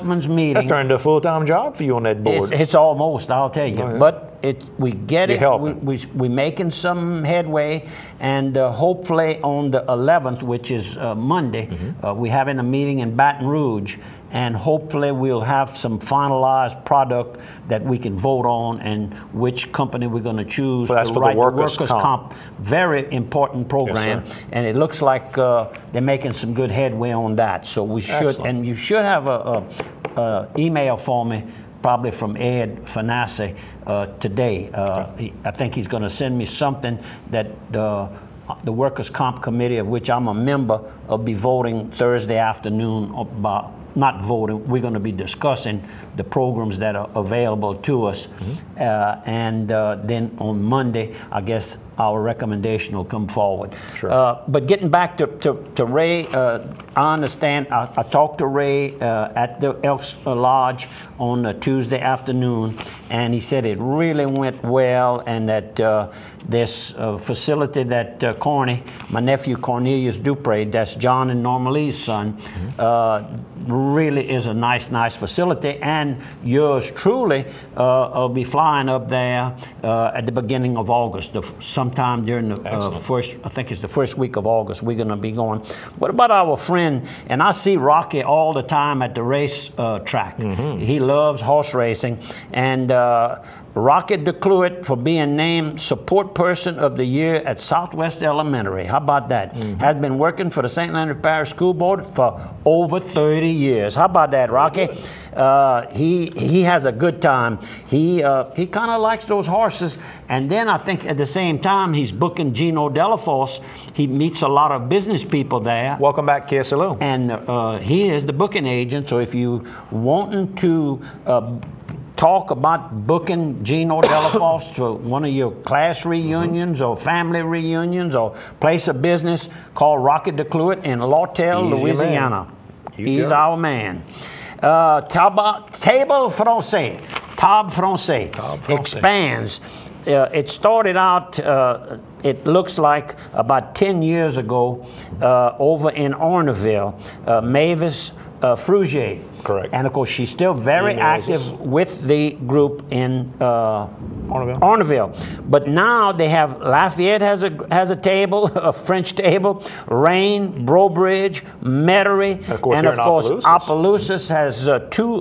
meeting. That's turned into a full-time job for you on that board. It's almost, I'll tell you. But we get it. We're making some headway, and hopefully on the 11th, which is Monday, we're having a meeting in Baton Rouge, and hopefully we'll have some finalized product that we can vote on, and which company we're going to choose to write the workers' comp. Very important program, and it looks like they're making some good headway on that. So we should, and you should have a email for me, probably from Ed Fanassi today. I think he's going to send me something that the Workers' Comp Committee, of which I'm a member, will be voting Thursday afternoon about. Not voting, we're going to be discussing the programs that are available to us. And then on Monday, I guess our recommendation will come forward. But getting back to Ray, I understand, I talked to Ray at the Elks Lodge on Tuesday afternoon, and he said it really went well, and that this facility that Corny, my nephew Cornelius Dupre, that's John and Norma Lee's son, really is a nice facility, and yours truly will be flying up there at the beginning of August, sometime during the first, I think it's the first week of August, we're going to be going. What about our friend, and I see Rocky all the time at the race track. He loves horse racing, and Rocky DeCluet for being named Support Person of the Year at Southwest Elementary. How about that? Has been working for the St. Leonard Parish School Board for over 30 years. How about that, Rocky? He has a good time. He kind of likes those horses, and then I think at the same time he's booking Gino Delaforce. He meets a lot of business people there. Welcome back, KSLO. And he is the booking agent, so if you wanting to talk about booking Gino Delaforce for one of your class reunions or family reunions or place of business, call Rocky DeCluet in Lawtell, Louisiana. He's our man. Table Francais, Table Francais expands. It started out, it looks like about 10 years ago over in Orneville, Mavis Frugier. Correct. And of course, she's still very active with the group in Orneville. But now they have, Lafayette has a table, a French table, Rain, Brobridge, Metairie, and of course Opelousas has two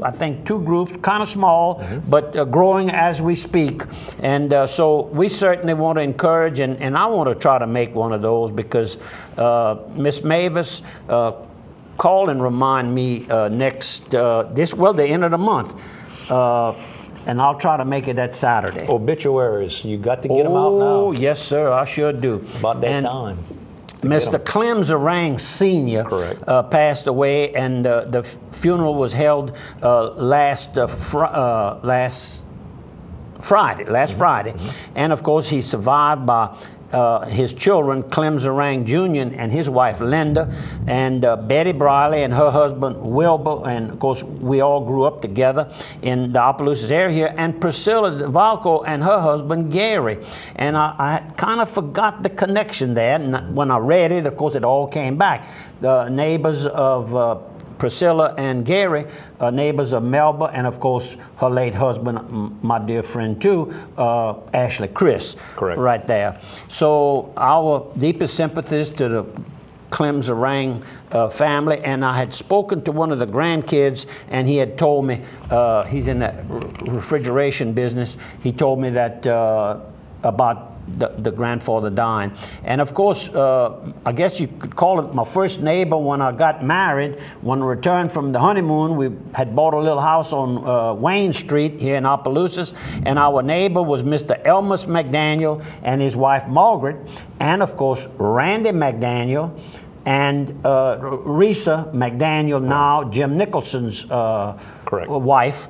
groups, kind of small, but growing as we speak. And so we certainly want to encourage, and I want to try to make one of those, because Miss Mavis, call and remind me the end of the month, and I'll try to make it that Saturday. Obituaries, you got to get them out now. Oh, yes, sir, I sure do. About that time. Mr. Clem Zarang Sr. Passed away, and the funeral was held last Friday. And of course, he's survived by his children, Clem Zarang Jr. and his wife Linda, and Betty Briley and her husband Wilbur, and of course we all grew up together in the Opelousas area, and Priscilla Valco and her husband Gary. And I kind of forgot the connection there, and when I read it, of course it all came back. The neighbors of Priscilla and Gary are neighbors of Melba, and of course her late husband, my dear friend too, Ashley Chris. Correct. Right there. So our deepest sympathies to the Clem Zarang family, and I had spoken to one of the grandkids, and he had told me, he's in the refrigeration business, he told me that about the grandfather dying. And of course, I guess you could call it my first neighbor when I got married. When I returned from the honeymoon, we had bought a little house on Wayne Street here in Opelousas, and our neighbor was Mr. Elmus McDaniel and his wife Margaret, and of course Randy McDaniel and Risa McDaniel, now Jim Nicholson's wife,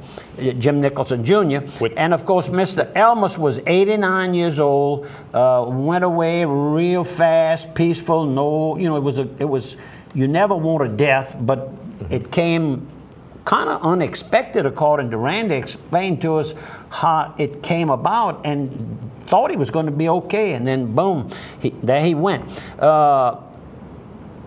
Jim Nicholson Jr. And of course, Mr. Elmus was 89 years old, went away real fast, peaceful. No, you know, it was. You never want a death, but it came kind of unexpected, according to Randy. Explained to us how it came about, and thought he was going to be okay, and then boom, there he went.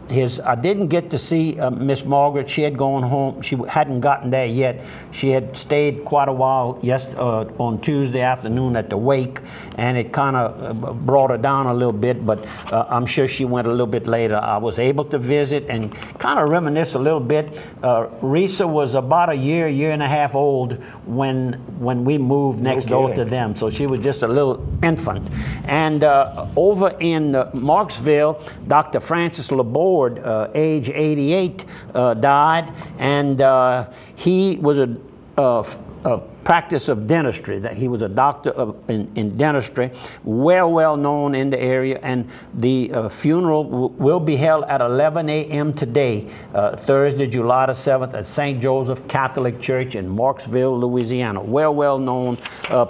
I didn't get to see Miss Margaret. She had gone home. She hadn't gotten there yet. She had stayed quite a while on Tuesday afternoon at the wake, and it kind of brought her down a little bit, but I'm sure she went a little bit later. I was able to visit and kind of reminisce a little bit. Risa was about a year and a half old when we moved next door to them, so she was just a little infant. And over in Marksville, Dr. Francis Laborde, age 88, died, and he was a practice of dentistry. That he was a doctor in dentistry, well known in the area, and the funeral will be held at 11 a.m. today, Thursday, July the 7th, at St. Joseph Catholic Church in Marksville, Louisiana. Well known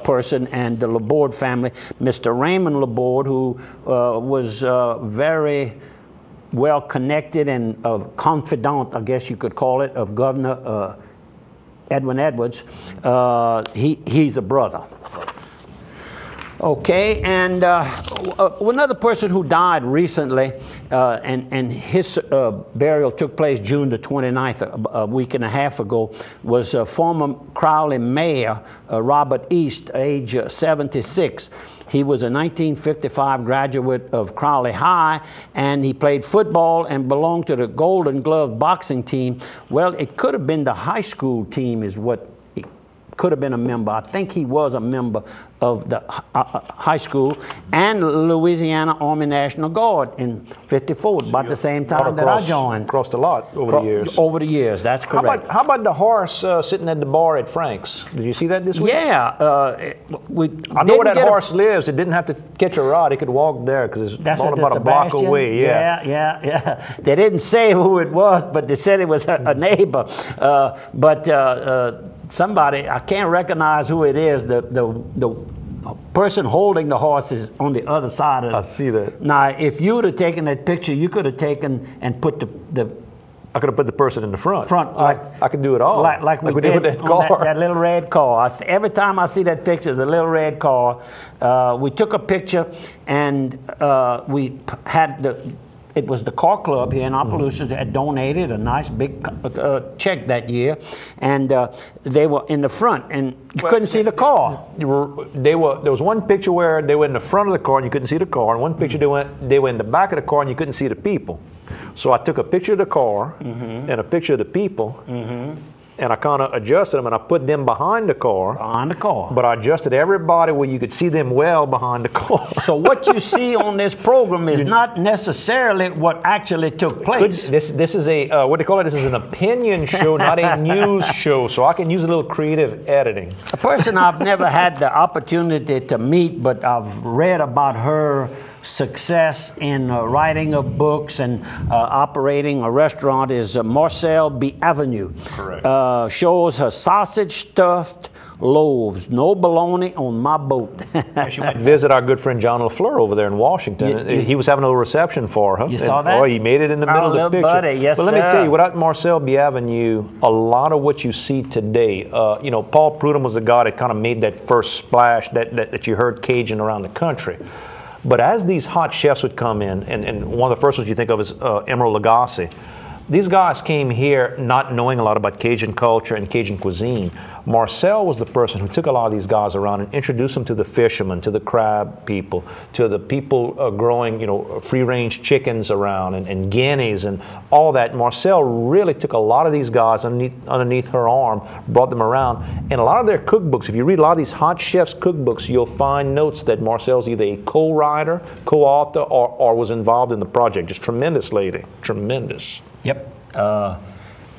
person, and the Laborde family. Mr. Raymond Laborde, who was very well connected and a confidant, I guess you could call it, of Governor Edwin Edwards. He's a brother. Okay, and another person who died recently, and his burial took place June the 29th, a week and a half ago, was former Crowley Mayor Robert East, age 76. He was a 1955 graduate of Crowley High, and he played football and belonged to the Golden Glove boxing team. Well, it could have been the high school team is what he could have been a member. I think he was a member of the high school, and Louisiana Army National Guard in '54, about the same time that I joined. Crossed a lot over the years. Over the years, that's correct. How about the horse sitting at the bar at Frank's? Did you see that this week? Yeah. I know where that horse lives. It didn't have to catch a ride. It could walk there because it's about a block away. Yeah. They didn't say who it was, but they said it was a neighbor. Somebody, I can't recognize who it is. The person holding the horse is on the other side of it. I see that. Now, if you would have taken that picture, you could have taken and put I could have put the person in the front. I could do it all. Like we did with that car. That little red car. Every time I see that picture, the little red car, we took a picture, and we had it was the car club here in Opelousas that had donated a nice big check that year, and they were in the front, and you couldn't see the car. There was one picture where they were in the front of the car and you couldn't see the car, and one picture they were in the back of the car and you couldn't see the people. So I took a picture of the car and a picture of the people, and I kind of adjusted them, and I put them behind the car. Behind the car. But I adjusted everybody where you could see them well behind the car. So what you see on this program is not necessarily what actually took place. This is a, what do you call it? This is an opinion show, not a news show. So I can use a little creative editing. A person I've never had the opportunity to meet, but I've read about her success in writing of books and operating a restaurant is Marcel Bdthurs0707. Correct. Shows her sausage stuffed loaves, no bologna on my boat. She went to visit our good friend John LaFleur over there in Washington. He was having a little reception for her. You saw that? Oh, he made it in the middle of the picture. Buddy, yes, but let me tell you, without Marcel Bdthurs0707, a lot of what you see today, you know, Paul Prudhomme was the guy that kind of made that first splash that you heard Cajun around the country. But as these hot chefs would come in, and one of the first ones you think of is Emeril Lagasse, these guys came here not knowing a lot about Cajun culture and Cajun cuisine. Marcel was the person who took a lot of these guys around and introduced them to the fishermen, to the crab people, to the people growing, you know, free-range chickens around and guineas and all that. Marcel really took a lot of these guys underneath her arm, brought them around, and a lot of their cookbooks, if you read a lot of these hot chefs' cookbooks, you'll find notes that Marcel's either a co-writer, co-author, or was involved in the project. Just tremendous lady, tremendous. Yep.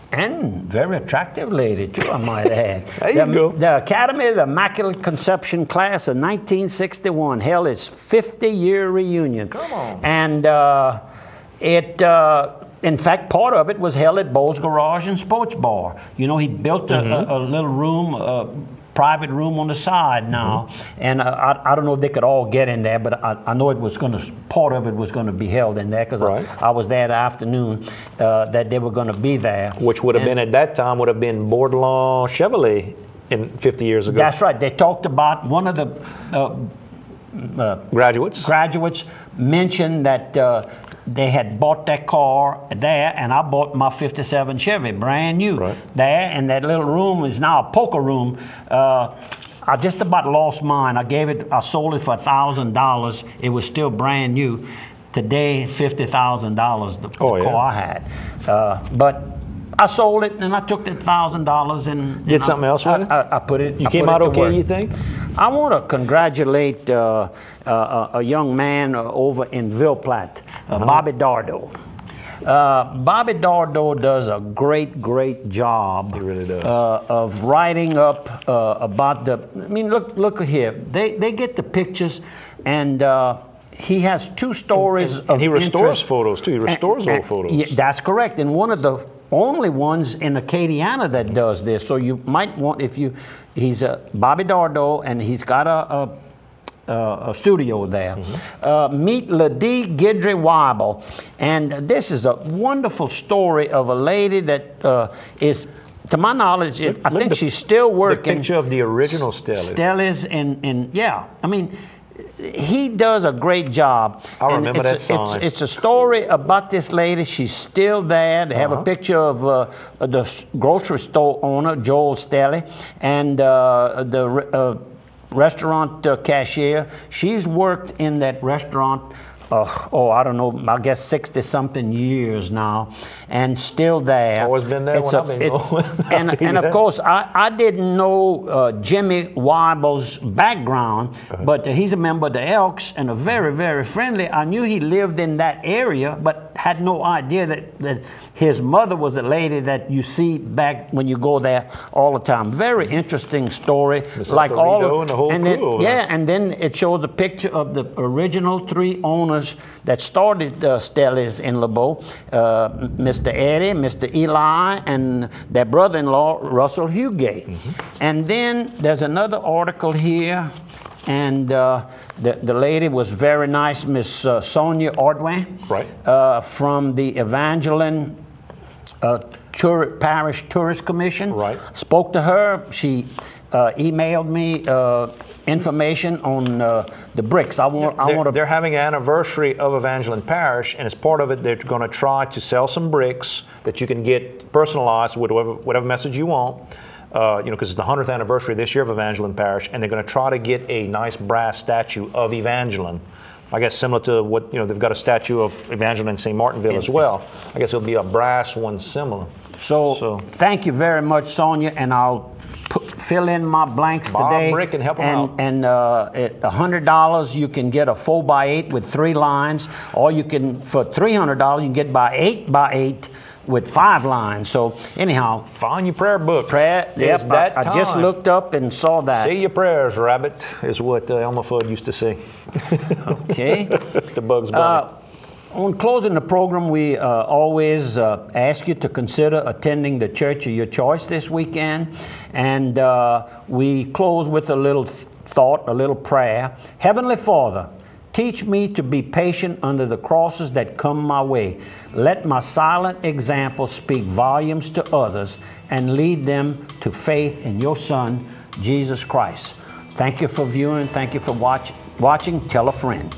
And very attractive lady, too, I might add. There you go. The Academy of the Immaculate Conception class of 1961 held its 50-year reunion. Come on. And in fact, part of it was held at Bowles Garage and Sports Bar. You know, he built a little room, private room on the side now, and I don't know if they could all get in there, but I know it was going to, part of it was going to be held in there, because I was there the afternoon that they were going to be there. Which would have been, at that time, would have been Bordelon Chevrolet in 50 years ago. That's right. They talked about, one of the graduates mentioned that they had bought that car there, and I bought my '57 Chevy, brand new, there, and that little room is now a poker room. I just about lost mine. I sold it for $1,000. It was still brand new. Today, $50,000, the car I had. But I sold it, and I took that $1,000 and did something else with it. I put it. You came out okay, you think? I want to congratulate a young man over in Ville Platte, Bobby Dardo. Bobby Dardo does a great job. He really does. Of writing up about the. I mean, look here. They get the pictures, and he has two stories of and he restores interest. photos too. He restores old photos. Yeah, that's correct. And one of the only ones in Acadiana that does this. So you might want, he's Bobby Dardo, and he's got a studio there. Meet Ladie Guidry Weibel, and this is a wonderful story of a lady that is, to my knowledge, I think she's still working. The picture of the original Stellis. Stellis, and yeah, I mean, he does a great job. I remember that sign. It's a story about this lady. She's still there. They have a picture of the grocery store owner, Joel Stelly, and the restaurant cashier. She's worked in that restaurant, I don't know, I guess 60-something years now, and still there. Always been there when I've been going. And of course, I didn't know Jimmy Weibel's background, but he's a member of the Elks and a very friendly. I knew he lived in that area, but had no idea that his mother was a lady that you see back when you go there all the time. Very interesting story. Like all, and the whole crew. And then it shows a picture of the original 3 owners that started Stellis in LeBeau, Mr. Eddie, Mr. Eli, and their brother-in-law, Russell Hugate. And then there's another article here, and the lady was very nice, Miss Sonia Ordway, from the Evangeline Parish Tourist Commission. Spoke to her. She emailed me information on the bricks. They're having an anniversary of Evangeline Parish, and as part of it, they're going to try to sell some bricks that you can get personalized with whatever message you want. Because it's the 100th anniversary this year of Evangeline Parish, and they're going to try to get a nice brass statue of Evangeline. I guess similar to what, they've got a statue of Evangeline in St. Martinville as well. I guess it'll be a brass one similar. So thank you very much, Sonia, and I'll fill in my blanks today. Brick and help them out. And at $100, you can get a 4x8 with 3 lines, or you can, for $300, you can get by 8x8 with 5 lines. So anyhow, find your prayer book. Yep, I just looked up and saw that. Say your prayers, Rabbit, is what Elmer Fudd used to say. Okay. The Bugs Bunny. On closing the program, we always ask you to consider attending the church of your choice this weekend. And we close with a little thought, a little prayer. Heavenly Father, teach me to be patient under the crosses that come my way. Let my silent example speak volumes to others and lead them to faith in your Son, Jesus Christ. Thank you for viewing. Thank you for watching. Tell a friend.